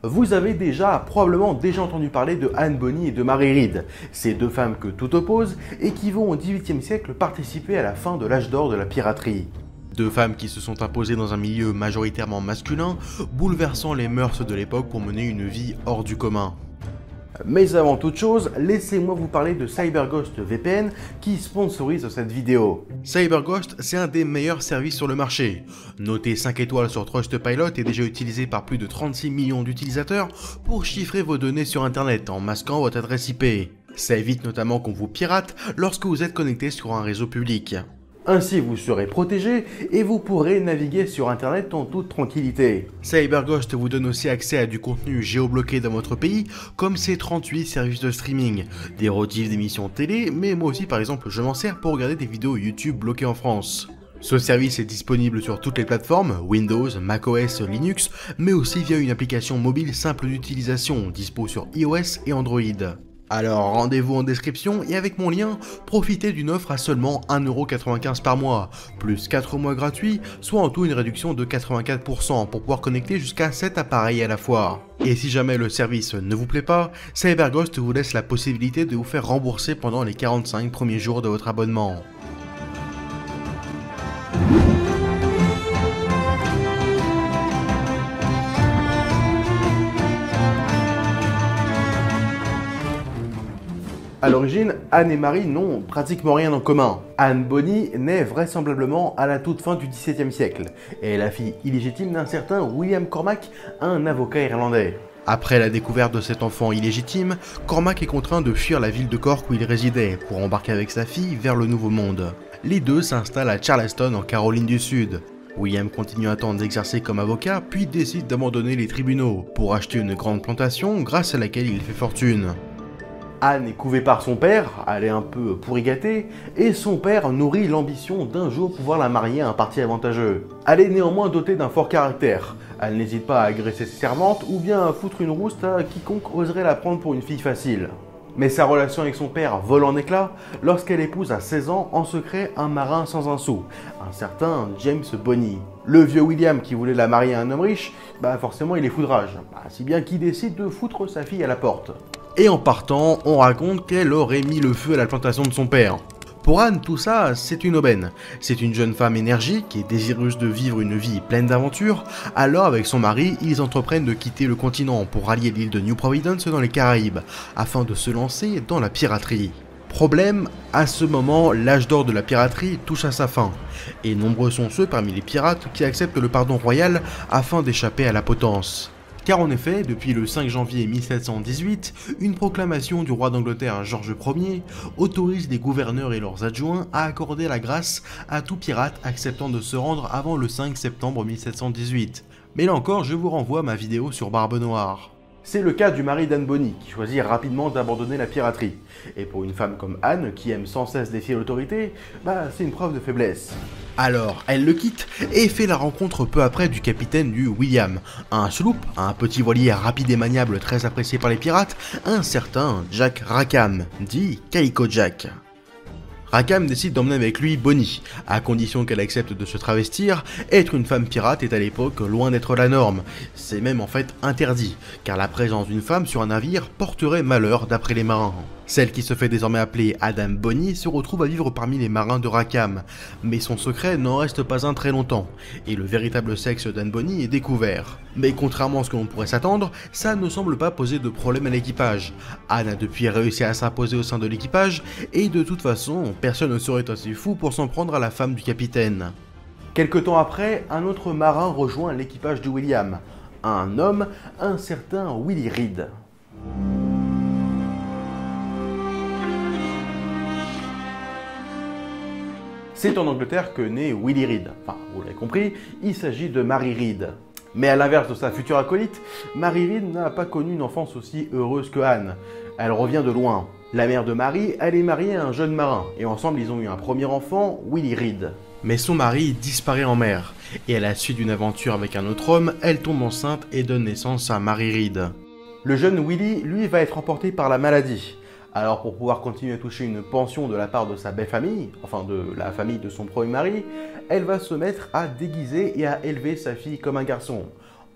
Vous avez probablement déjà entendu parler de Anne Bonny et de Mary Read, ces deux femmes que tout oppose et qui vont au XVIIIe siècle participer à la fin de l'âge d'or de la piraterie. Deux femmes qui se sont imposées dans un milieu majoritairement masculin, bouleversant les mœurs de l'époque pour mener une vie hors du commun. Mais avant toute chose, laissez-moi vous parler de CyberGhost VPN qui sponsorise cette vidéo. CyberGhost, c'est un des meilleurs services sur le marché. Noté 5 étoiles sur Trustpilot et déjà utilisé par plus de 36 millions d'utilisateurs pour chiffrer vos données sur internet en masquant votre adresse IP. Ça évite notamment qu'on vous pirate lorsque vous êtes connecté sur un réseau public. Ainsi, vous serez protégé et vous pourrez naviguer sur internet en toute tranquillité. CyberGhost vous donne aussi accès à du contenu géobloqué dans votre pays, comme ses 38 services de streaming, des rediffs d'émissions télé, mais moi aussi par exemple je m'en sers pour regarder des vidéos YouTube bloquées en France. Ce service est disponible sur toutes les plateformes, Windows, macOS, Linux, mais aussi via une application mobile simple d'utilisation, dispo sur iOS et Android. Alors rendez-vous en description et avec mon lien, profitez d'une offre à seulement 1,95€ par mois, plus 4 mois gratuits, soit en tout une réduction de 84% pour pouvoir connecter jusqu'à 7 appareils à la fois. Et si jamais le service ne vous plaît pas, CyberGhost vous laisse la possibilité de vous faire rembourser pendant les 45 premiers jours de votre abonnement. A l'origine, Anne et Mary n'ont pratiquement rien en commun. Anne Bonny naît vraisemblablement à la toute fin du XVIIe siècle et est la fille illégitime d'un certain William Cormac, un avocat irlandais. Après la découverte de cet enfant illégitime, Cormac est contraint de fuir la ville de Cork où il résidait pour embarquer avec sa fille vers le Nouveau Monde. Les deux s'installent à Charleston en Caroline du Sud. William continue un temps d'exercer comme avocat puis décide d'abandonner les tribunaux pour acheter une grande plantation grâce à laquelle il fait fortune. Anne est couvée par son père, elle est un peu pourri gâtée, et son père nourrit l'ambition d'un jour pouvoir la marier à un parti avantageux. Elle est néanmoins dotée d'un fort caractère. Elle n'hésite pas à agresser ses servantes ou bien à foutre une rouste à quiconque oserait la prendre pour une fille facile. Mais sa relation avec son père vole en éclats lorsqu'elle épouse à 16 ans en secret un marin sans un sou, un certain James Bonny. Le vieux William qui voulait la marier à un homme riche, forcément il est foudrage, si bien qu'il décide de foutre sa fille à la porte. Et en partant, on raconte qu'elle aurait mis le feu à la plantation de son père. Pour Anne, tout ça, c'est une aubaine. C'est une jeune femme énergique et désireuse de vivre une vie pleine d'aventures, alors avec son mari, ils entreprennent de quitter le continent pour rallier l'île de New Providence dans les Caraïbes, afin de se lancer dans la piraterie. Problème, à ce moment, l'âge d'or de la piraterie touche à sa fin, et nombreux sont ceux parmi les pirates qui acceptent le pardon royal afin d'échapper à la potence. Car en effet, depuis le 5 janvier 1718, une proclamation du roi d'Angleterre George Ier autorise les gouverneurs et leurs adjoints à accorder la grâce à tout pirate acceptant de se rendre avant le 5 septembre 1718. Mais là encore, je vous renvoie à ma vidéo sur Barbe Noire. C'est le cas du mari d'Anne Bonny, qui choisit rapidement d'abandonner la piraterie. Et pour une femme comme Anne, qui aime sans cesse défier l'autorité, c'est une preuve de faiblesse. Alors, elle le quitte et fait la rencontre peu après du capitaine du William, un sloop, un petit voilier rapide et maniable très apprécié par les pirates, un certain Jack Rackham, dit Calico Jack. Rackham décide d'emmener avec lui Bonny, à condition qu'elle accepte de se travestir. Être une femme pirate est à l'époque loin d'être la norme, c'est même en fait interdit, car la présence d'une femme sur un navire porterait malheur d'après les marins. Celle qui se fait désormais appeler Adam Bonny se retrouve à vivre parmi les marins de Rackham, mais son secret n'en reste pas un très longtemps, et le véritable sexe d'Anne Bonny est découvert. Mais contrairement à ce que l'on pourrait s'attendre, ça ne semble pas poser de problème à l'équipage. Anne a depuis réussi à s'imposer au sein de l'équipage, et de toute façon, personne ne serait aussi fou pour s'en prendre à la femme du capitaine. Quelque temps après, un autre marin rejoint l'équipage du William, un homme, un certain Willie Read. C'est en Angleterre que naît Willie Read. Enfin, vous l'avez compris, il s'agit de Mary Read. Mais à l'inverse de sa future acolyte, Mary Read n'a pas connu une enfance aussi heureuse que Anne. Elle revient de loin. La mère de Mary, elle est mariée à un jeune marin, et ensemble ils ont eu un premier enfant, Willie Read. Mais son mari disparaît en mer, et à la suite d'une aventure avec un autre homme, elle tombe enceinte et donne naissance à Mary Read. Le jeune Willie, lui, va être emporté par la maladie. Alors pour pouvoir continuer à toucher une pension de la part de sa belle famille, enfin de la famille de son premier mari, elle va se mettre à déguiser et à élever sa fille comme un garçon,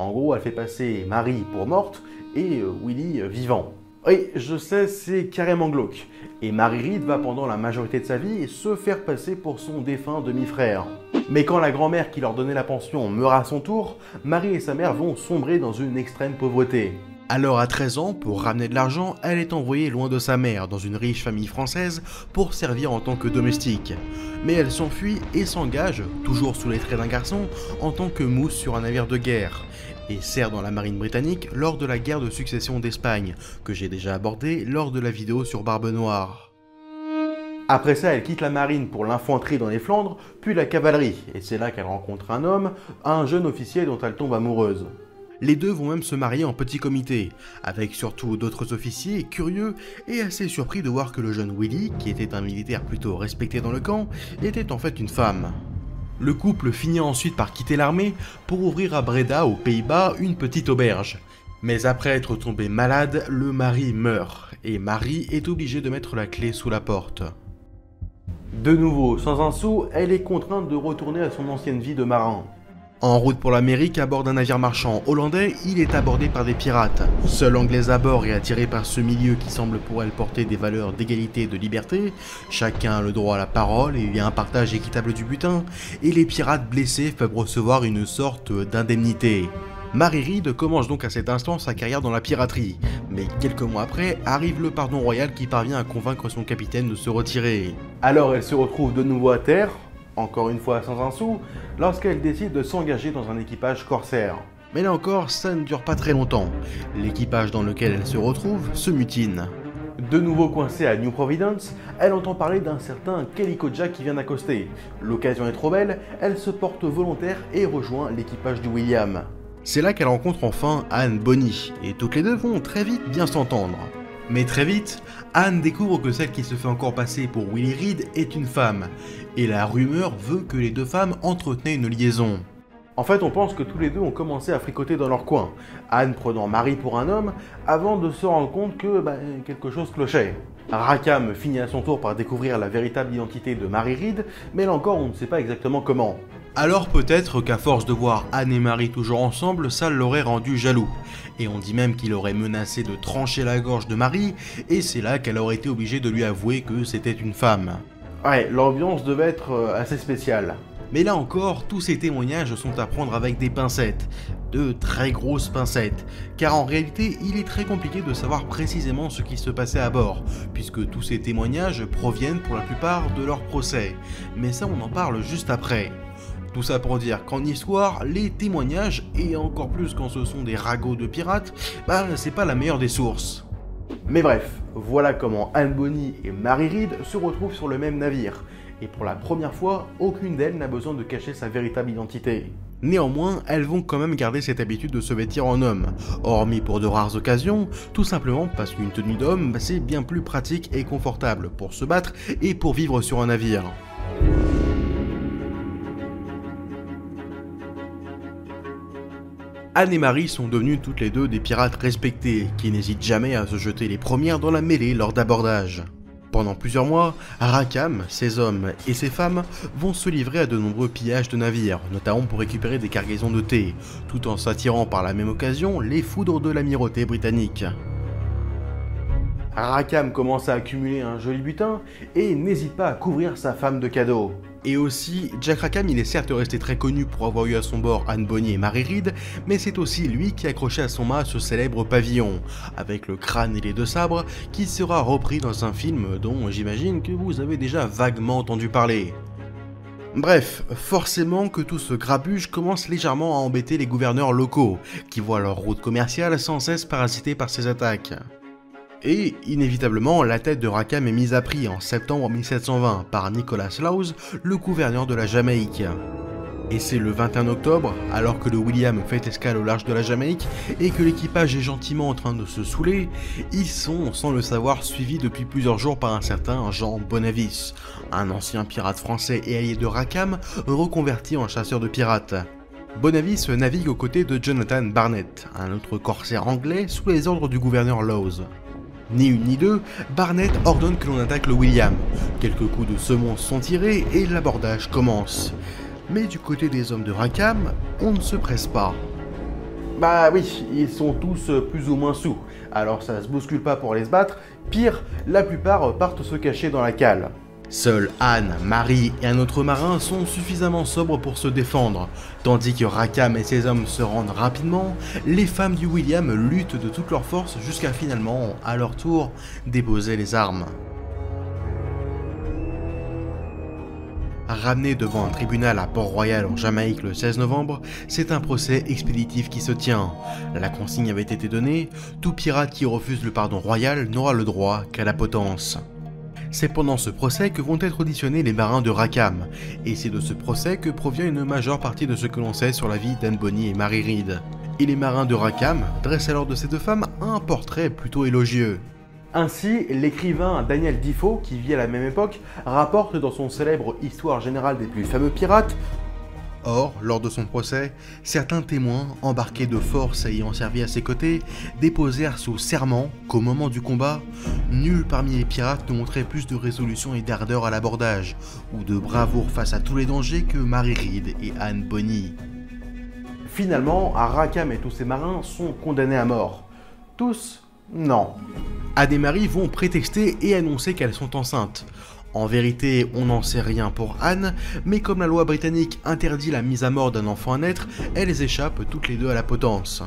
En gros, elle fait passer Marie pour morte et Willy vivant. Oui, je sais, c'est carrément glauque. Et Mary Read va pendant la majorité de sa vie se faire passer pour son défunt demi-frère. Mais quand la grand-mère qui leur donnait la pension meurt à son tour, Marie et sa mère vont sombrer dans une extrême pauvreté. Alors à 13 ans, pour ramener de l'argent, elle est envoyée loin de sa mère, dans une riche famille française, pour servir en tant que domestique. Mais elle s'enfuit et s'engage, toujours sous les traits d'un garçon, en tant que mousse sur un navire de guerre, et sert dans la marine britannique lors de la guerre de succession d'Espagne, que j'ai déjà abordée lors de la vidéo sur Barbe Noire. Après ça, elle quitte la marine pour l'infanterie dans les Flandres, puis la cavalerie, et c'est là qu'elle rencontre un homme, un jeune officier dont elle tombe amoureuse. Les deux vont même se marier en petit comité, avec surtout d'autres officiers curieux et assez surpris de voir que le jeune Willy, qui était un militaire plutôt respecté dans le camp, était en fait une femme. Le couple finit ensuite par quitter l'armée pour ouvrir à Breda, aux Pays-Bas, une petite auberge. Mais après être tombé malade, le mari meurt, et Marie est obligée de mettre la clé sous la porte. De nouveau, sans un sou, elle est contrainte de retourner à son ancienne vie de marin. En route pour l'Amérique, à bord d'un navire marchand hollandais, il est abordé par des pirates. Seule anglaise à bord et attirée par ce milieu qui semble pour elle porter des valeurs d'égalité et de liberté, chacun a le droit à la parole et il y a un partage équitable du butin, et les pirates blessés peuvent recevoir une sorte d'indemnité. Mary Read commence donc à cet instant sa carrière dans la piraterie, mais quelques mois après, arrive le pardon royal qui parvient à convaincre son capitaine de se retirer. Alors elle se retrouve de nouveau à terre, encore une fois sans un sou, lorsqu'elle décide de s'engager dans un équipage corsaire. Mais là encore, ça ne dure pas très longtemps. L'équipage dans lequel elle se retrouve se mutine. De nouveau coincée à New Providence, elle entend parler d'un certain Calico Jack qui vient d'accoster. L'occasion est trop belle, elle se porte volontaire et rejoint l'équipage du William. C'est là qu'elle rencontre enfin Anne Bonny, et toutes les deux vont très vite bien s'entendre. Mais très vite, Anne découvre que celle qui se fait encore passer pour Willy Read est une femme, et la rumeur veut que les deux femmes entretenaient une liaison. En fait, on pense que tous les deux ont commencé à fricoter dans leur coin, Anne prenant Marie pour un homme, avant de se rendre compte que quelque chose clochait. Rackham finit à son tour par découvrir la véritable identité de Mary Read, mais là encore on ne sait pas exactement comment. Alors peut-être qu'à force de voir Anne et Marie toujours ensemble, ça l'aurait rendu jaloux. Et on dit même qu'il aurait menacé de trancher la gorge de Marie, et c'est là qu'elle aurait été obligée de lui avouer que c'était une femme. Ouais, l'ambiance devait être assez spéciale. Mais là encore, tous ces témoignages sont à prendre avec des pincettes, de très grosses pincettes, car en réalité, il est très compliqué de savoir précisément ce qui se passait à bord, puisque tous ces témoignages proviennent pour la plupart de leur procès. Mais ça, on en parle juste après. Tout ça pour dire qu'en histoire, les témoignages, et encore plus quand ce sont des ragots de pirates, c'est pas la meilleure des sources. Mais bref, voilà comment Anne Bonny et Mary Read se retrouvent sur le même navire, et pour la première fois, aucune d'elles n'a besoin de cacher sa véritable identité. Néanmoins, elles vont quand même garder cette habitude de se vêtir en homme, hormis pour de rares occasions, tout simplement parce qu'une tenue d'homme, c'est bien plus pratique et confortable pour se battre et pour vivre sur un navire. Anne et Marie sont devenues toutes les deux des pirates respectés, qui n'hésitent jamais à se jeter les premières dans la mêlée lors d'abordage. Pendant plusieurs mois, Rackham, ses hommes et ses femmes vont se livrer à de nombreux pillages de navires, notamment pour récupérer des cargaisons de thé, tout en s'attirant par la même occasion les foudres de l'amirauté britannique. Rackham commence à accumuler un joli butin et n'hésite pas à couvrir sa femme de cadeaux. Et aussi, Jack Rackham il est certes resté très connu pour avoir eu à son bord Anne Bonny et Mary Read, mais c'est aussi lui qui accrochait à son mât ce célèbre pavillon, avec le crâne et les deux sabres, qui sera repris dans un film dont j'imagine que vous avez déjà vaguement entendu parler. Bref, forcément que tout ce grabuge commence légèrement à embêter les gouverneurs locaux, qui voient leur route commerciale sans cesse parasitée par ces attaques. Et, inévitablement, la tête de Rackham est mise à prix en septembre 1720 par Nicholas Laws, le gouverneur de la Jamaïque. Et c'est le 21 octobre, alors que le William fait escale au large de la Jamaïque et que l'équipage est gentiment en train de se saouler, ils sont, sans le savoir, suivis depuis plusieurs jours par un certain Jean Bonavis, un ancien pirate français et allié de Rackham, reconverti en chasseur de pirates. Bonavis navigue aux côtés de Jonathan Barnett, un autre corsaire anglais sous les ordres du gouverneur Laws. Ni une ni deux, Barnett ordonne que l'on attaque le William. Quelques coups de semonce sont tirés et l'abordage commence. Mais du côté des hommes de Rackham, on ne se presse pas. Bah oui, ils sont tous plus ou moins sous, alors ça se bouscule pas pour aller se battre, pire, la plupart partent se cacher dans la cale. Seuls Anne, Marie et un autre marin sont suffisamment sobres pour se défendre, tandis que Rackham et ses hommes se rendent rapidement, les femmes du William luttent de toutes leurs forces jusqu'à finalement, à leur tour, déposer les armes. Ramené devant un tribunal à Port-Royal en Jamaïque le 16 novembre, c'est un procès expéditif qui se tient. La consigne avait été donnée, tout pirate qui refuse le pardon royal n'aura le droit qu'à la potence. C'est pendant ce procès que vont être auditionnés les marins de Rackham, et c'est de ce procès que provient une majeure partie de ce que l'on sait sur la vie d'Anne Bonny et Mary Read. Et les marins de Rackham dressent alors de ces deux femmes un portrait plutôt élogieux. Ainsi, l'écrivain Daniel Defoe, qui vit à la même époque, rapporte dans son célèbre Histoire générale des plus fameux pirates. Or, lors de son procès, certains témoins, embarqués de force ayant servi à ses côtés, déposèrent sous serment qu'au moment du combat, nul parmi les pirates ne montrait plus de résolution et d'ardeur à l'abordage, ou de bravoure face à tous les dangers que Mary Read et Anne Bonny. Finalement, Rackham et tous ses marins sont condamnés à mort. Tous ? Non. Anne et Marie vont prétexter et annoncer qu'elles sont enceintes. En vérité, on n'en sait rien pour Anne, mais comme la loi britannique interdit la mise à mort d'un enfant à naître, elles échappent toutes les deux à la potence.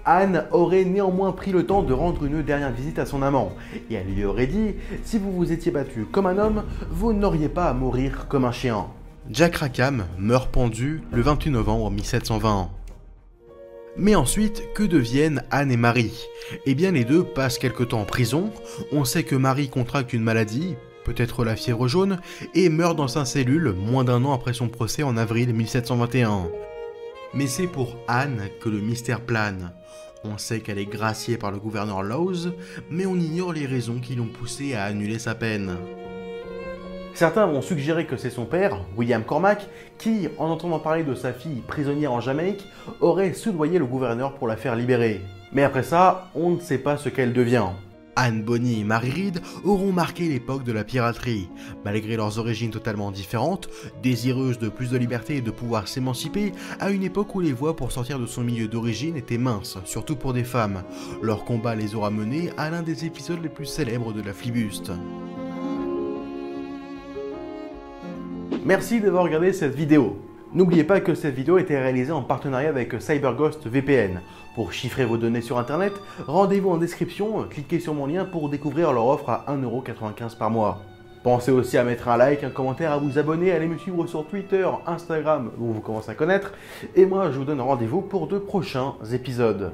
Anne aurait néanmoins pris le temps de rendre une dernière visite à son amant, et elle lui aurait dit « Si vous vous étiez battu comme un homme, vous n'auriez pas à mourir comme un chien ». Jack Rackham meurt pendu le 28 novembre 1720. Mais ensuite, que deviennent Anne et Marie? Eh bien les deux passent quelque temps en prison, on sait que Marie contracte une maladie, peut-être la fièvre jaune, et meurt dans sa cellule moins d'un an après son procès en avril 1721. Mais c'est pour Anne que le mystère plane. On sait qu'elle est graciée par le gouverneur Lawes, mais on ignore les raisons qui l'ont poussée à annuler sa peine. Certains vont suggérer que c'est son père, William Cormac, qui, en entendant parler de sa fille prisonnière en Jamaïque, aurait soudoyé le gouverneur pour la faire libérer. Mais après ça, on ne sait pas ce qu'elle devient. Anne Bonny et Mary Read auront marqué l'époque de la piraterie. Malgré leurs origines totalement différentes, désireuses de plus de liberté et de pouvoir s'émanciper, à une époque où les voies pour sortir de son milieu d'origine étaient minces, surtout pour des femmes. Leur combat les aura menées à l'un des épisodes les plus célèbres de la flibuste. Merci d'avoir regardé cette vidéo. N'oubliez pas que cette vidéo a été réalisée en partenariat avec CyberGhost VPN. Pour chiffrer vos données sur internet, rendez-vous en description, cliquez sur mon lien pour découvrir leur offre à 1,95€ par mois. Pensez aussi à mettre un like, un commentaire, à vous abonner, à aller me suivre sur Twitter, Instagram, où vous commencez à connaître. Et moi je vous donne rendez-vous pour de prochains épisodes.